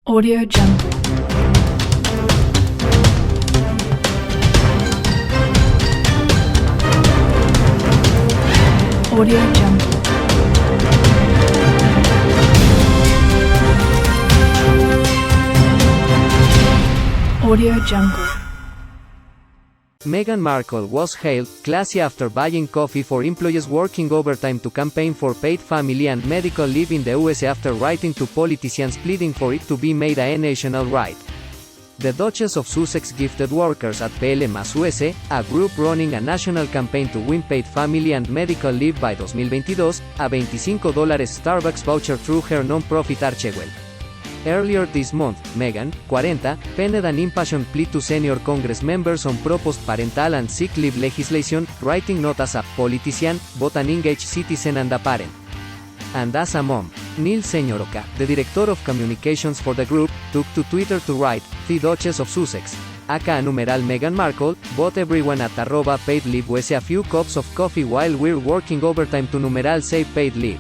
Audio Jungle. Audio Jungle. Audio Jungle. Meghan Markle was hailed classy after buying coffee for employees working overtime to campaign for paid family and medical leave in the USA after writing to politicians pleading for it to be made a national right. The Duchess of Sussex gifted workers at PL+ USA, a group running a national campaign to win paid family and medical leave by 2022, a $25 Starbucks voucher through her non-profit Archewell. Earlier this month, Meghan, 40, penned an impassioned plea to senior Congress members on proposed parental and sick leave legislation, writing not as a politician, but an engaged citizen and a parent. And as a mom. Neil Señoroka, the director of communications for the group, took to Twitter to write, "The Duchess of Sussex, aka numeral Meghan Markle, bought everyone at @paid leave USA a few cups of coffee while we're working overtime to numeral say paid leave.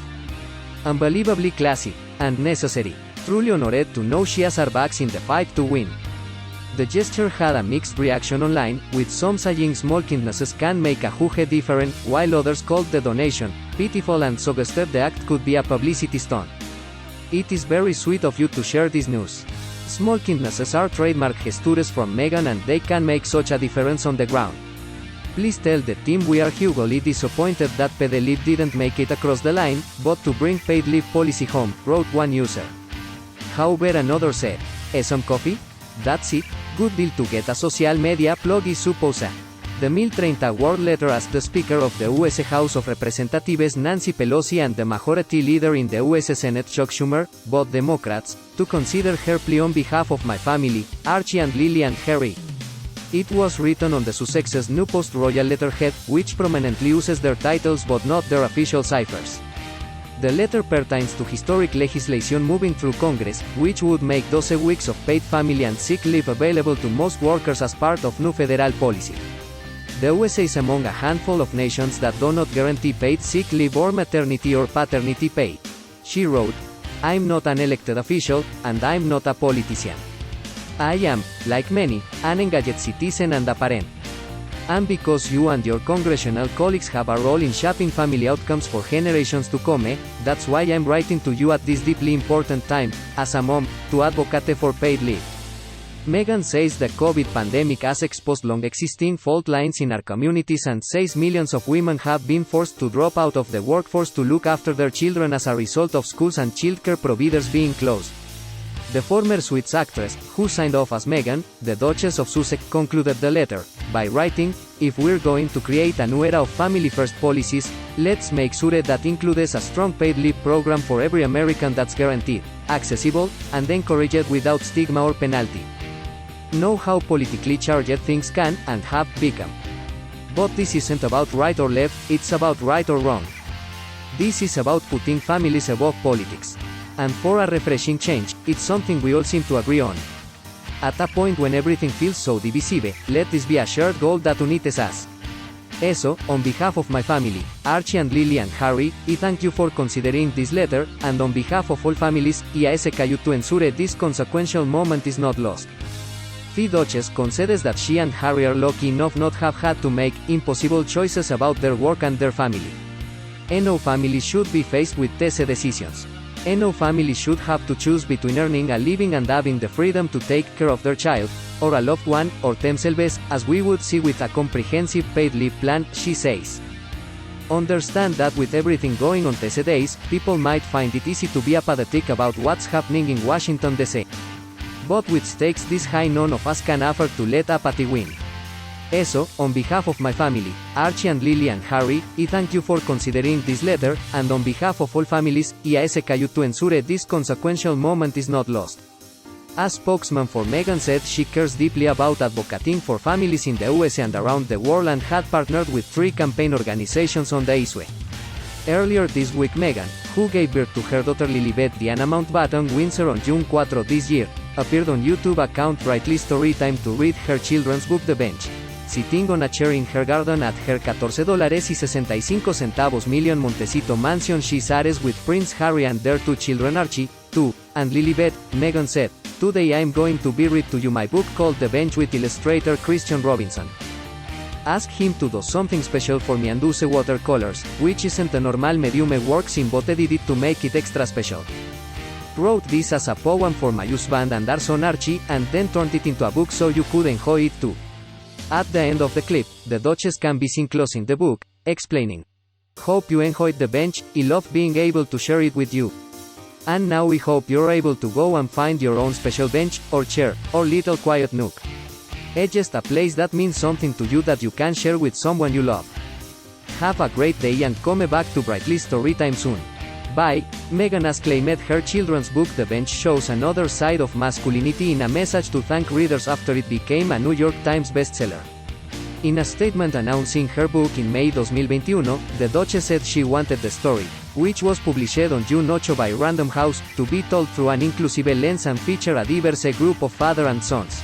Unbelievably classy, and necessary. Truly honored to know she has our backs in the fight to win." The gesture had a mixed reaction online, with some saying small kindnesses can make a huge difference, while others called the donation pitiful and suggested the act could be a publicity stunt. "It is very sweet of you to share this news. Small kindnesses are trademark gestures from Meghan and they can make such a difference on the ground. Please tell the team we are hugely disappointed that paid leave didn't make it across the line, but to bring paid leave policy home," wrote one user. However, another said, "Some coffee? That's it. Good deal to get a social media plug I suppose." The 1030 word letter asked the Speaker of the U.S. House of Representatives Nancy Pelosi and the Majority Leader in the U.S. Senate Chuck Schumer, both Democrats, to consider her plea on behalf of my family, Archie and Lily and Harry. It was written on the Sussex's new post-royal letterhead, which prominently uses their titles but not their official ciphers. The letter pertains to historic legislation moving through Congress, which would make 12 weeks of paid family and sick leave available to most workers as part of new federal policy. The USA is among a handful of nations that do not guarantee paid sick leave or maternity or paternity pay. She wrote, "I'm not an elected official, and I'm not a politician. I am, like many, an engaged citizen and a parent. And because you and your congressional colleagues have a role in shaping family outcomes for generations to come, that's why I'm writing to you at this deeply important time, as a mom, to advocate for paid leave." Meghan says the COVID pandemic has exposed long-existing fault lines in our communities and says millions of women have been forced to drop out of the workforce to look after their children as a result of schools and childcare providers being closed. The former Suits actress, who signed off as Meghan, the Duchess of Sussex, concluded the letter by writing, "If we're going to create a new era of family-first policies, let's make sure that includes a strong paid leave program for every American that's guaranteed, accessible, and encouraged without stigma or penalty. Know how politically charged things can, and have, become. But this isn't about right or left, it's about right or wrong. This is about putting families above politics. And for a refreshing change, it's something we all seem to agree on. At a point when everything feels so divisive, let this be a shared goal that unites us. So, on behalf of my family, Archie and Lily and Harry, I thank you for considering this letter, and on behalf of all families, I ask you to ensure this consequential moment is not lost." The Duchess concedes that she and Harry are lucky enough not have had to make impossible choices about their work and their family. No family should be faced with these decisions. No family should have to choose between earning a living and having the freedom to take care of their child, or a loved one, or themselves, as we would see with a comprehensive paid leave plan, she says. Understand that with everything going on these days, people might find it easy to be apathetic about what's happening in Washington DC. But with stakes this high, none of us can afford to let apathy win. So, on behalf of my family, Archie and Lily and Harry, I thank you for considering this letter, and on behalf of all families, I ask you to ensure this consequential moment is not lost. A spokesman for Meghan said she cares deeply about advocating for families in the US and around the world and had partnered with 3 campaign organizations on the issue. Earlier this week, Meghan, who gave birth to her daughter Lilibet Diana Mountbatten Windsor on June 4 this year, appeared on YouTube account Rightly Storytime to read her children's book The Bench, sitting on a chair in her garden at her $14.65 million Montecito mansion she shares with Prince Harry and their 2 children Archie, 2, and Lilibet. Meghan said, today I'm going to be read to you my book called The Bench with illustrator Christian Robinson. Ask him to do something special for me and use watercolors, which isn't a normal medium works in but edited to make it extra special. Wrote this as a poem for my husband and our son Archie, and then turned it into a book so you could enjoy it too. At the end of the clip, the Duchess can be seen closing the book, explaining, "Hope you enjoyed The Bench, I love being able to share it with you. And now we hope you're able to go and find your own special bench, or chair, or little quiet nook. It's just a place that means something to you that you can share with someone you love. Have a great day and come back to Brightly Storytime soon. Bye." Meghan has claimed her children's book The Bench shows another side of masculinity in a message to thank readers after it became a New York Times bestseller. In a statement announcing her book in May 2021, the Duchess said she wanted the story, which was published on June 8 by Random House, to be told through an inclusive lens and feature a diverse group of father and sons.